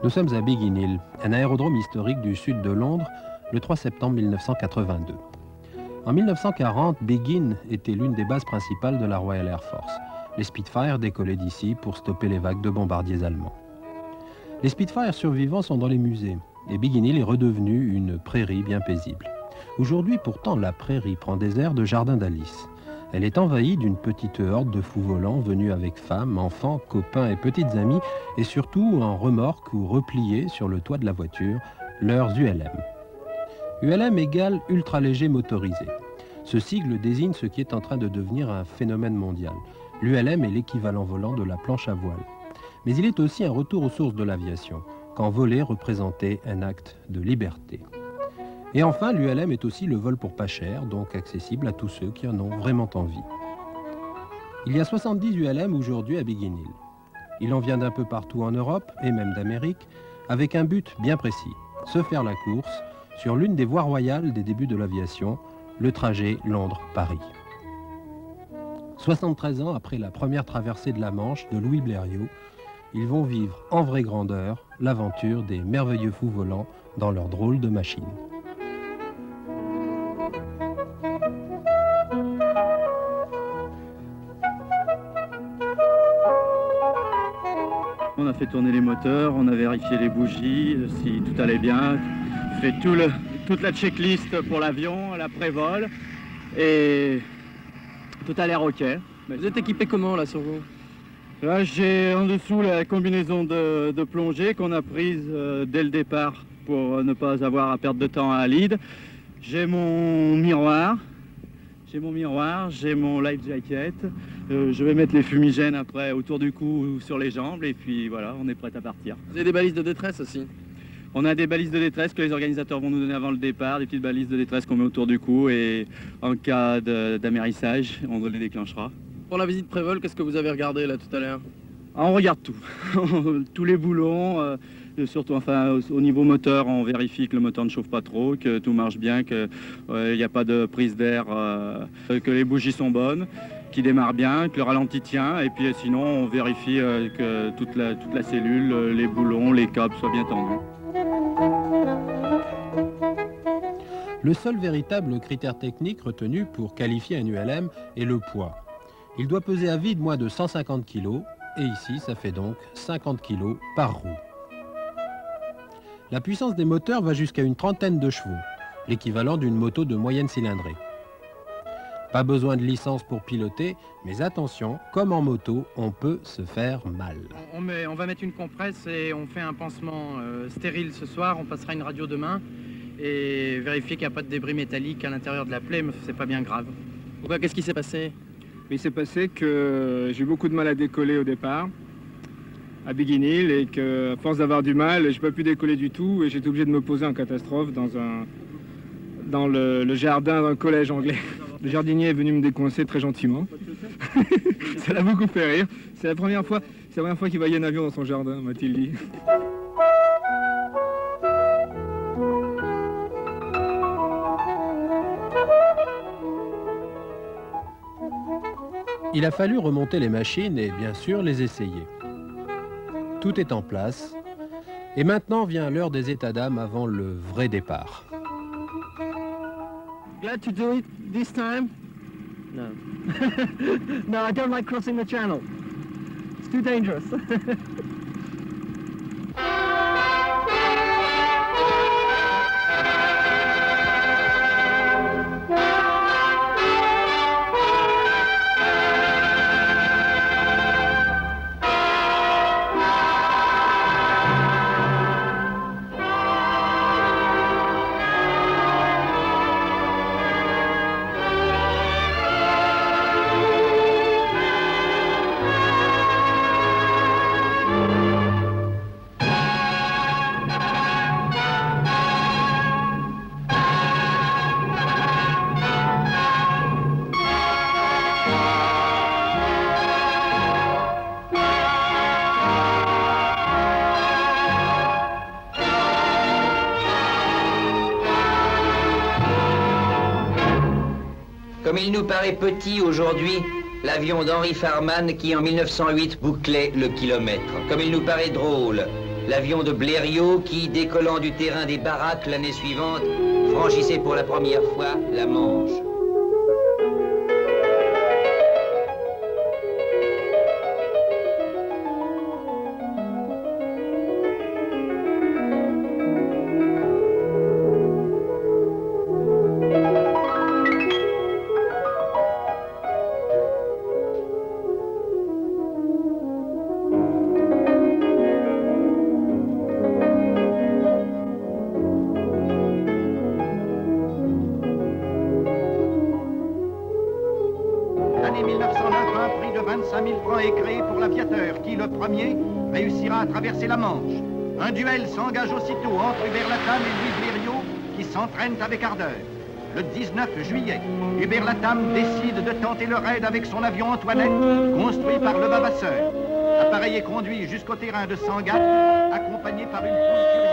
Nous sommes à Biggin Hill, un aérodrome historique du sud de Londres, le 3 septembre 1982. En 1940, Biggin était l'une des bases principales de la Royal Air Force. Les Spitfire décollaient d'ici pour stopper les vagues de bombardiers allemands. Les Spitfire survivants sont dans les musées, et Biggin Hill est redevenu une prairie bien paisible. Aujourd'hui, pourtant, la prairie prend des airs de jardin d'Alice. Elle est envahie d'une petite horde de fous volants venus avec femmes, enfants, copains et petites amies, et surtout en remorque ou repliés sur le toit de la voiture, leurs ULM. ULM égale ultra léger motorisé. Ce sigle désigne ce qui est en train de devenir un phénomène mondial. L'ULM est l'équivalent volant de la planche à voile. Mais il est aussi un retour aux sources de l'aviation, quand voler représentait un acte de liberté. Et enfin, l'ULM est aussi le vol pour pas cher, donc accessible à tous ceux qui en ont vraiment envie. Il y a 70 ULM aujourd'hui à Biggin Hill. Il en vient d'un peu partout en Europe, et même d'Amérique, avec un but bien précis, se faire la course sur l'une des voies royales des débuts de l'aviation, le trajet Londres-Paris. 73 ans après la première traversée de la Manche de Louis Blériot, ils vont vivre en vraie grandeur l'aventure des merveilleux fous volants dans leur drôle de machine. On a fait tourner les moteurs, on a vérifié les bougies, si tout allait bien, fait toute la checklist pour l'avion, l'après-vol, et tout a l'air OK. Vous êtes équipé comment là sur vous? Là j'ai en dessous la combinaison de plongée qu'on a prise dès le départ pour ne pas avoir à perdre de temps à lead. J'ai mon miroir, j'ai mon life jacket. Je vais mettre les fumigènes après autour du cou ou sur les jambes et puis voilà, on est prêt à partir. Vous avez des balises de détresse aussi? On a des balises de détresse que les organisateurs vont nous donner avant le départ, des petites balises de détresse qu'on met autour du cou et en cas d'amérissage, on les déclenchera. Pour la visite pré-vol, qu'est-ce que vous avez regardé là tout à l'heure? Ah, on regarde tout, tous les boulons, surtout enfin, au niveau moteur, on vérifie que le moteur ne chauffe pas trop, que tout marche bien, qu'il n'y a pas de prise d'air, que les bougies sont bonnes, qui démarre bien, que le ralenti tient, et puis sinon on vérifie que toute la cellule, les boulons, les câbles soient bien tendus. Le seul véritable critère technique retenu pour qualifier un ULM est le poids. Il doit peser à vide moins de 150 kg, et ici ça fait donc 50 kg par roue. La puissance des moteurs va jusqu'à une trentaine de chevaux, l'équivalent d'une moto de moyenne cylindrée. Pas besoin de licence pour piloter, mais attention, comme en moto, on peut se faire mal. On va mettre une compresse et on fait un pansement stérile ce soir, on passera une radio demain et vérifier qu'il n'y a pas de débris métalliques à l'intérieur de la plaie, mais c'est pas bien grave. Pourquoi? Qu'est-ce qui s'est passé? Il s'est passé que j'ai eu beaucoup de mal à décoller au départ, à Biggin Hill, et qu'à force d'avoir du mal, j'ai pas pu décoller du tout et j'étais obligé de me poser en catastrophe dans le jardin d'un collège anglais. Le jardinier est venu me décoincer très gentiment. Ça l'a beaucoup fait rire. C'est la première fois qu'il voyait un avion dans son jardin, m'a-t-il dit. Il a fallu remonter les machines et bien sûr les essayer. Tout est en place. Et maintenant vient l'heure des états d'âme avant le vrai départ. Glad to do it this time? No. No, I don't like crossing the channel. It's too dangerous. Comme il nous paraît petit aujourd'hui, l'avion d'Henry Farman qui en 1908 bouclait le kilomètre. Comme il nous paraît drôle l'avion de Blériot qui, décollant du terrain des Baraques l'année suivante, franchissait pour la première fois la Manche. L'année 1909, un prix de 25 000 francs est créé pour l'aviateur qui, le premier, réussira à traverser la Manche. Un duel s'engage aussitôt entre Hubert Latham et Louis Blériot qui s'entraînent avec ardeur. Le 19 juillet, Hubert Latham décide de tenter le raid avec son avion Antoinette, construit par le Vavasseur. L'appareil est conduit jusqu'au terrain de Sangatte, accompagné par une foule curieuse.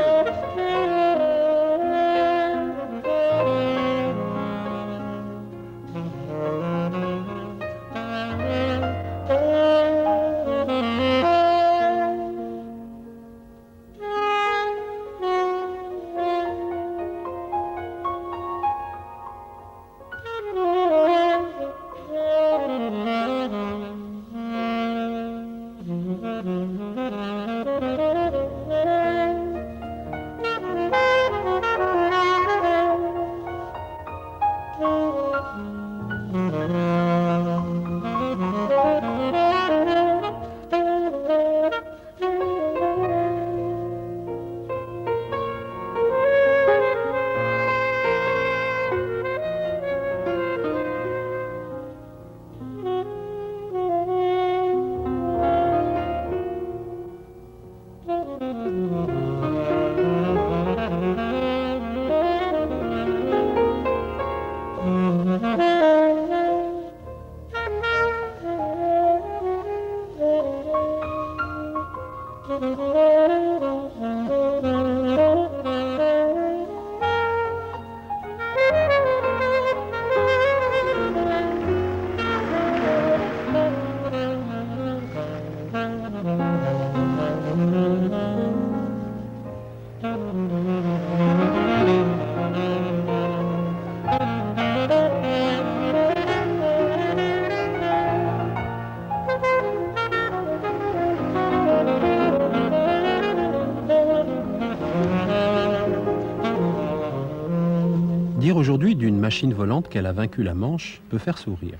Dire aujourd'hui d'une machine volante qu'elle a vaincu la Manche peut faire sourire.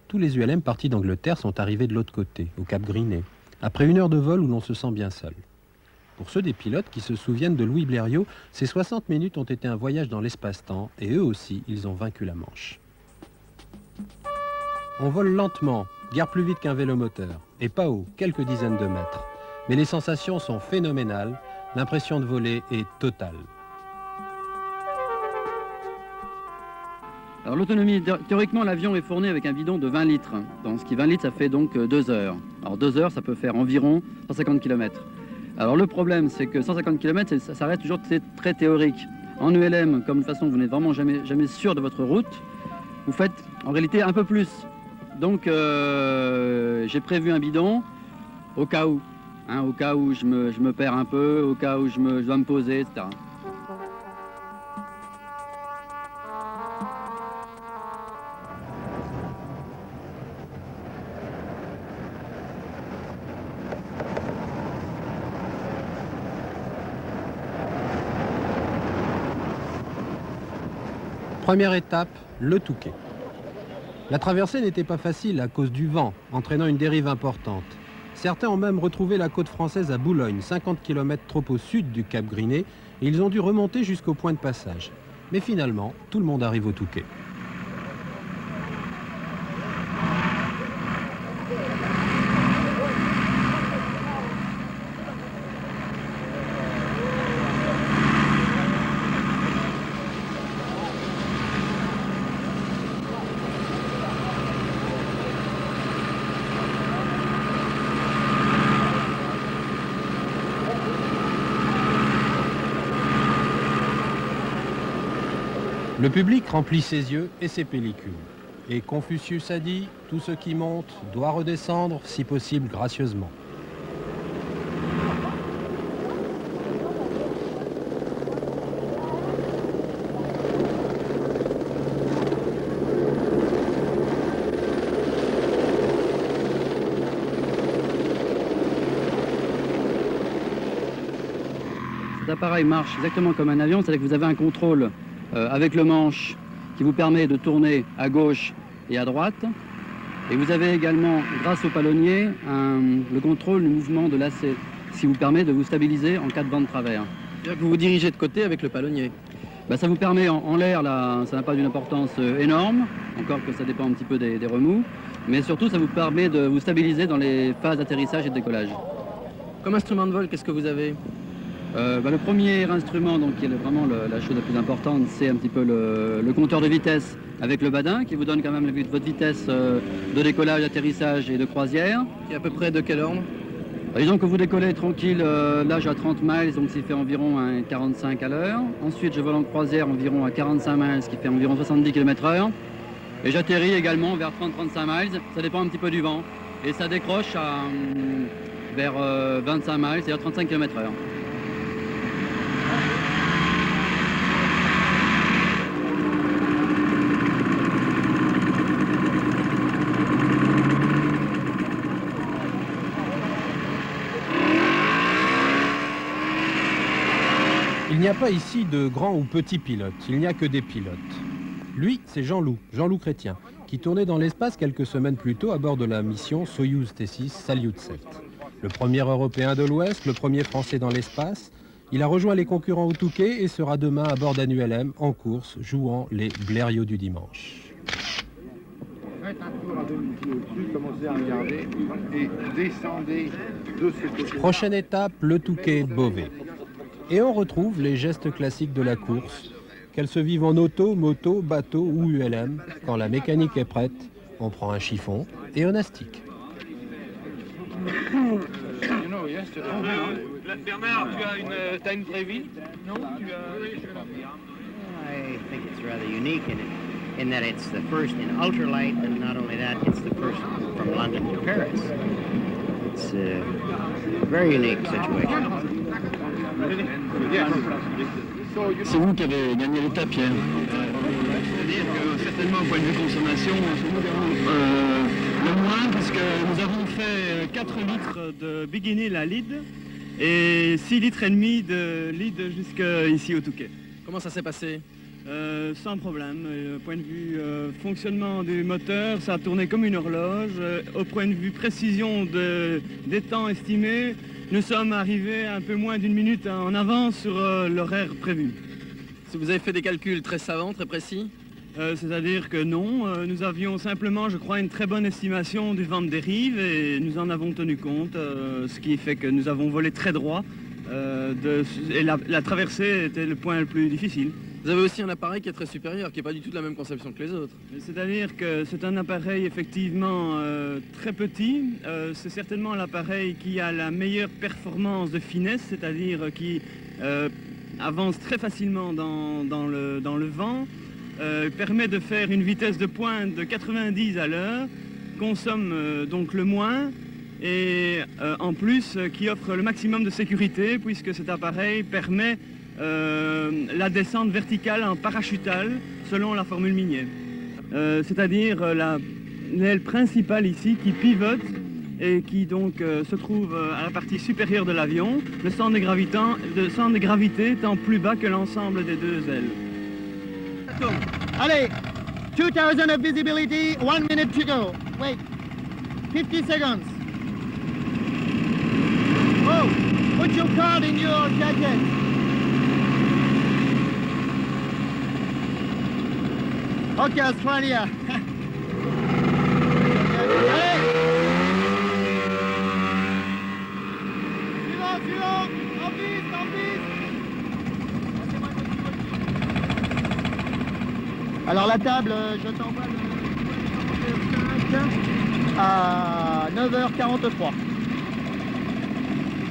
Tous les ULM partis d'Angleterre sont arrivés de l'autre côté, au Cap Griné, après 1 heure de vol où l'on se sent bien seul. Pour ceux des pilotes qui se souviennent de Louis Blériot, ces 60 minutes ont été un voyage dans l'espace-temps et eux aussi, ils ont vaincu la Manche. On vole lentement, guère plus vite qu'un vélomoteur, et pas haut, quelques dizaines de mètres. Mais les sensations sont phénoménales, l'impression de voler est totale. Alors l'autonomie, théoriquement l'avion est fourni avec un bidon de 20 litres. Dans ce qui 20 litres ça fait donc 2 heures. Alors 2 heures ça peut faire environ 150 km. Alors le problème c'est que 150 km ça reste toujours très théorique. En ULM, comme de toute façon vous n'êtes vraiment jamais sûr de votre route, vous faites en réalité un peu plus. Donc j'ai prévu un bidon au cas où. Au cas où je me perds un peu, au cas où je dois me poser, etc. Première étape, le Touquet. La traversée n'était pas facile à cause du vent, entraînant une dérive importante. Certains ont même retrouvé la côte française à Boulogne, 50 km trop au sud du Cap Griné, et ils ont dû remonter jusqu'au point de passage. Mais finalement, tout le monde arrive au Touquet. Le public remplit ses yeux et ses pellicules. Et Confucius a dit, tout ce qui monte doit redescendre, si possible gracieusement. cet appareil marche exactement comme un avion, c'est-à-dire que vous avez un contrôle avec le manche qui vous permet de tourner à gauche et à droite. Et vous avez également, grâce au palonnier, le contrôle du mouvement de lacet, ce qui vous permet de vous stabiliser en cas de vent de travers. C'est-à-dire que vous vous dirigez de côté avec le palonnier. Ben, ça vous permet en l'air, là, ça n'a pas d'une importance énorme, encore que ça dépend un petit peu des remous, mais surtout ça vous permet de vous stabiliser dans les phases d'atterrissage et de décollage. Comme instrument de vol, qu'est-ce que vous avez? Le premier instrument, donc, qui est vraiment la chose la plus importante, c'est un petit peu le compteur de vitesse avec le badin, qui vous donne quand même votre vitesse de décollage, d'atterrissage et de croisière. Et à peu près de quel ordre? Disons que vous décollez tranquille, là j'ai à 30 miles, donc ça fait environ 45 à l'heure. Ensuite je vole en croisière environ à 45 miles, ce qui fait environ 70 km/h. Et j'atterris également vers 30-35 miles, ça dépend un petit peu du vent. Et ça décroche vers 25 miles, c'est-à-dire 35 km/h. Il n'y a pas ici de grands ou petits pilotes, il n'y a que des pilotes. Lui, c'est Jean-Loup Chrétien, qui tournait dans l'espace quelques semaines plus tôt à bord de la mission Soyouz T6 Salyut 7. Le premier Européen de l'Ouest, le premier Français dans l'espace, il a rejoint les concurrents au Touquet et sera demain à bord d'un ULM en course, jouant les blériot du dimanche. Faites un tour à demi-pied au-dessus, commencez à regarder et descendez de ce côté. Prochaine étape, le Touquet-Beauvais. Et on retrouve les gestes classiques de la course, qu'elle se vive en auto, moto, bateau ou ULM. Quand la mécanique est prête, on prend un chiffon et on astique. Bernard, tu as une prévie? Non, I think it's rather unique in that it's the first in ultralight, and not only that, it's the first from London to Paris. It's a very unique situation. C'est vous qui avez gagné l'étape, Pierre. C'est-à-dire que certainement, au point de vue consommation, le moins, parce que nous avons fait 4 litres de Biguinil à Lide et 6 litres et demi de Lide jusqu'ici au Touquet. Comment ça s'est passé? Sans problème. Au point de vue fonctionnement du moteur, ça a tourné comme une horloge. Au point de vue précision des temps estimés, nous sommes arrivés un peu moins d'une minute en avance sur l'horaire prévu. Si vous avez fait des calculs très savants, très précis? C'est-à-dire que non, nous avions simplement, je crois, une très bonne estimation du vent de dérive et nous en avons tenu compte, ce qui fait que nous avons volé très droit et la traversée était le point le plus difficile. Vous avez aussi un appareil qui est très supérieur, qui n'est pas du tout de la même conception que les autres. C'est-à-dire que c'est un appareil effectivement très petit. C'est certainement l'appareil qui a la meilleure performance de finesse, c'est-à-dire qui avance très facilement dans le vent, permet de faire une vitesse de pointe de 90 à l'heure, consomme donc le moins et en plus qui offre le maximum de sécurité puisque cet appareil permet la descente verticale en parachutal selon la formule Minier. C'est-à-dire l'aile principale ici qui pivote et qui donc se trouve à la partie supérieure de l'avion, le centre de gravité étant plus bas que l'ensemble des deux ailes. Allez, 2000 of visibility, 1 minute to go. Wait, 50 seconds. Oh, put your card in your jacket. Okay, Australia. Alors la table, je t'envoie le 5 à 9h43.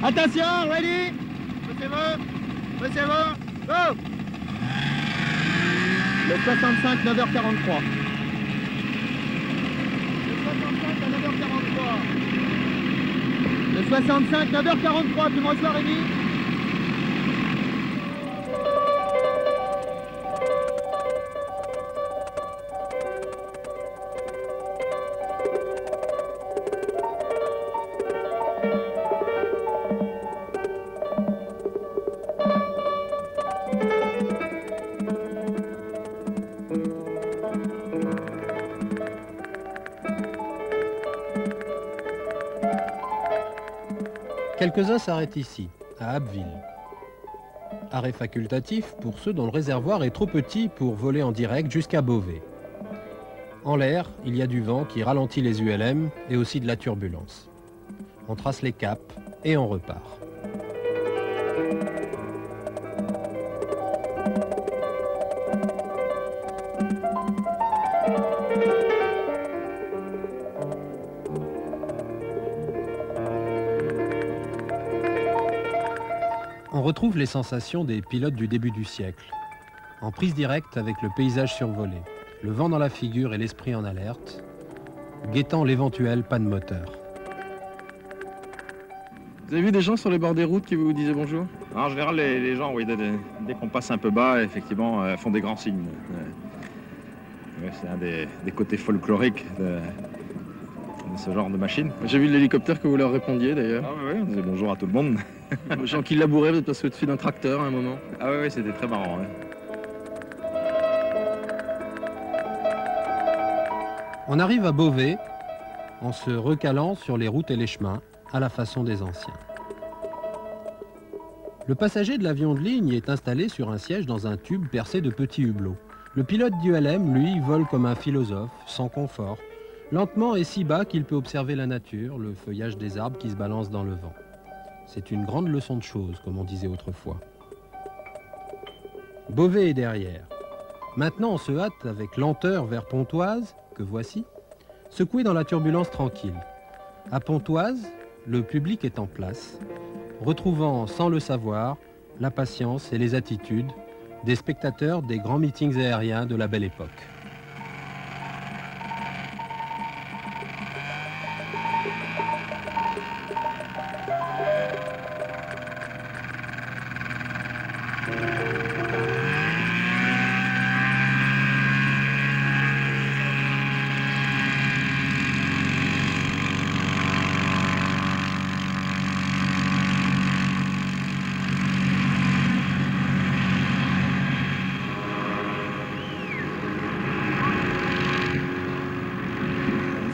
Attention, ready? Monsieur-vous, go! Le 65, 9h43. Le 65 à 9h43. Le 65, 9h43, tu me reçois, Rémi? Quelques-uns s'arrêtent ici, à Abbeville. Arrêt facultatif pour ceux dont le réservoir est trop petit pour voler en direct jusqu'à Beauvais. En l'air, il y a du vent qui ralentit les ULM et aussi de la turbulence. On trace les caps et on repart. On retrouve les sensations des pilotes du début du siècle. En prise directe avec le paysage survolé, le vent dans la figure et l'esprit en alerte, guettant l'éventuelle panne moteur. Vous avez vu des gens sur les bords des routes qui vous disaient bonjour? En général, les gens, oui, dès qu'on passe un peu bas, effectivement, font des grands signes. C'est un des côtés folkloriques de ce genre de machine. J'ai vu l'hélicoptère que vous leur répondiez d'ailleurs. Ah oui, on disait bonjour à tout le monde. Les gens qui labouraient, vous êtes passé au-dessus d'un tracteur à un moment. Ah oui, c'était très marrant. Ouais. On arrive à Beauvais en se recalant sur les routes et les chemins à la façon des anciens. Le passager de l'avion de ligne est installé sur un siège dans un tube percé de petits hublots. Le pilote du LM, lui, vole comme un philosophe, sans confort, lentement et si bas qu'il peut observer la nature, le feuillage des arbres qui se balancent dans le vent. C'est une grande leçon de choses, comme on disait autrefois. Beauvais est derrière. Maintenant, on se hâte avec lenteur vers Pontoise, que voici, secoué dans la turbulence tranquille. À Pontoise, le public est en place, retrouvant sans le savoir la patience et les attitudes des spectateurs des grands meetings aériens de la belle époque.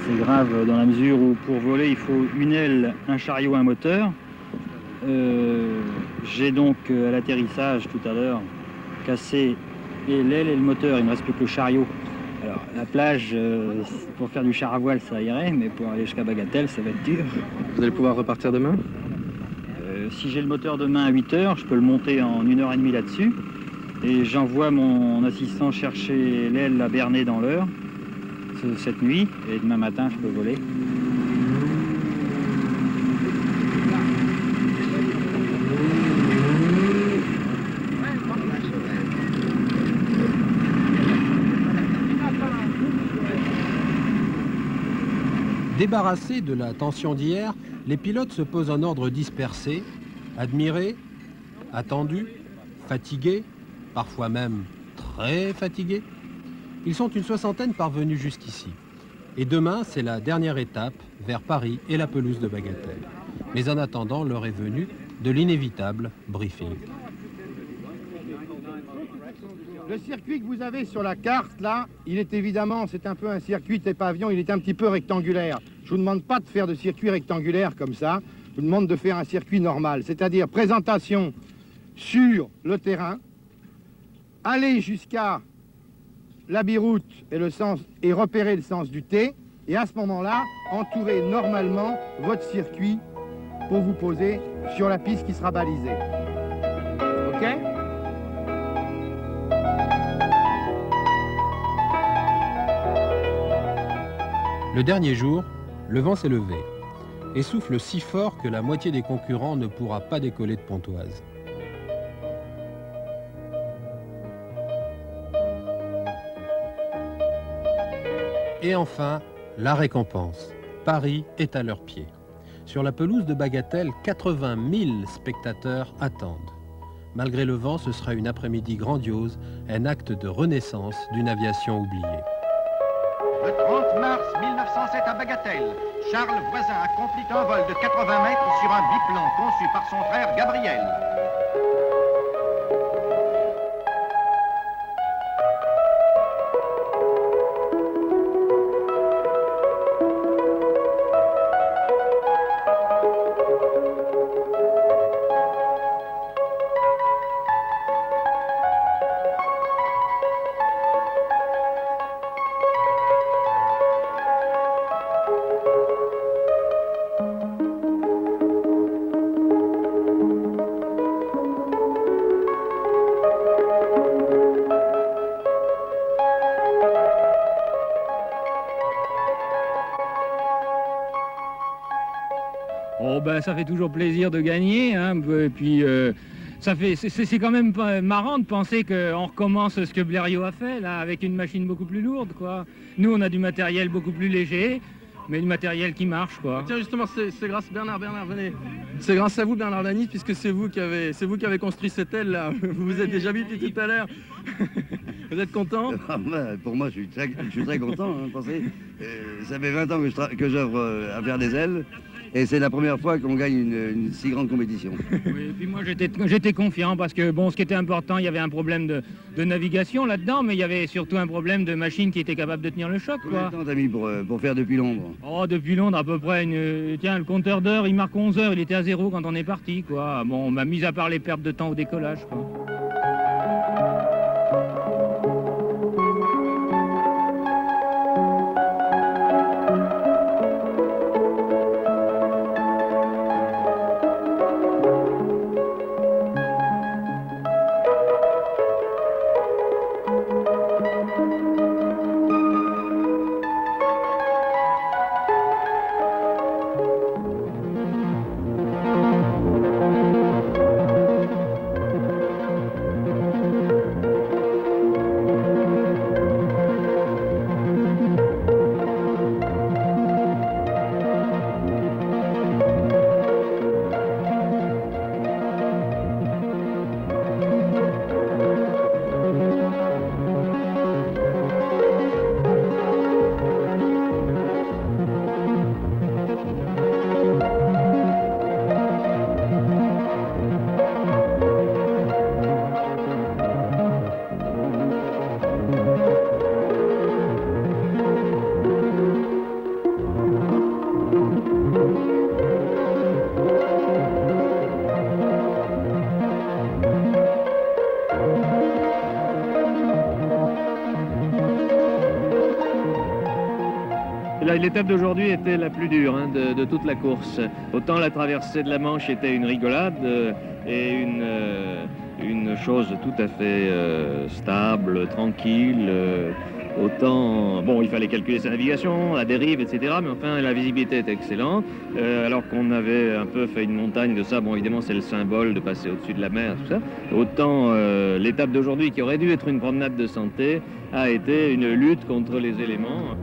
C'est grave dans la mesure où pour voler il faut une aile, un chariot, un moteur. J'ai donc à l'atterrissage tout à l'heure cassé et l'aile et le moteur, il ne me reste plus que le chariot. Alors la plage, pour faire du char à voile ça irait, mais pour aller jusqu'à Bagatelle ça va être dur. Vous allez pouvoir repartir demain? Si j'ai le moteur demain à 8 h, je peux le monter en 1h30 là-dessus. Et j'envoie mon assistant chercher l'aile à Bernay dans l'heure. Cette nuit, et demain matin je peux voler. Débarrassés de la tension d'hier, les pilotes se posent en ordre dispersé, admirés, attendus, fatigués, parfois même très fatigués. Ils sont une soixantaine parvenus jusqu'ici. Et demain, c'est la dernière étape vers Paris et la pelouse de Bagatelle. Mais en attendant, l'heure est venue de l'inévitable briefing. Le circuit que vous avez sur la carte, là, il est évidemment, c'est un peu un circuit de pavillon, il est un petit peu rectangulaire. Je vous demande pas de faire de circuit rectangulaire comme ça, je vous demande de faire un circuit normal, c'est-à-dire présentation sur le terrain, aller jusqu'à la biroute et repérer le sens du T, et à ce moment-là, entourer normalement votre circuit pour vous poser sur la piste qui sera balisée. OK ? Le dernier jour, le vent s'est levé et souffle si fort que la moitié des concurrents ne pourra pas décoller de Pontoise. Et enfin, la récompense. Paris est à leurs pieds. Sur la pelouse de Bagatelle, 80 000 spectateurs attendent. Malgré le vent, ce sera une après-midi grandiose, un acte de renaissance d'une aviation oubliée. Le 30 mars 1907 à Bagatelle, Charles Voisin accomplit un vol de 80 mètres sur un biplan conçu par son frère Gabriel. bah, ça fait toujours plaisir de gagner. Hein. Et puis, c'est quand même marrant de penser qu'on recommence ce que Blériot a fait, là, avec une machine beaucoup plus lourde, quoi. Nous, on a du matériel beaucoup plus léger, mais du matériel qui marche, quoi. Tiens, justement, c'est grâce Bernard, venez. C'est grâce à vous, Bernard Lanis, puisque c'est vous qui avez construit cette aile là. Vous vous êtes déjà habité tout à l'heure. Vous êtes content? Pour moi, je suis très content. Hein, pensez, ça fait 20 ans que j'œuvre à faire des ailes. Et c'est la première fois qu'on gagne une si grande compétition. Oui, et puis moi j'étais confiant parce que bon, ce qui était important, il y avait un problème de navigation là-dedans, mais il y avait surtout un problème de machine qui était capable de tenir le choc. Combien de temps t'as mis pour faire depuis Londres? Oh, depuis Londres à peu près, tiens, le compteur d'heures, il marque 11 heures, il était à 0 quand on est parti, quoi. Bon, on m'a mis à part les pertes de temps au décollage, quoi. L'étape d'aujourd'hui était la plus dure hein, de toute la course. Autant la traversée de la Manche était une rigolade et une chose tout à fait stable, tranquille. Autant, bon, il fallait calculer sa navigation, la dérive, etc. Mais enfin, la visibilité était excellente. Alors qu'on avait un peu fait une montagne de ça. Bon, évidemment, c'est le symbole de passer au-dessus de la mer, tout ça. Autant l'étape d'aujourd'hui, qui aurait dû être une promenade de santé, a été une lutte contre les éléments.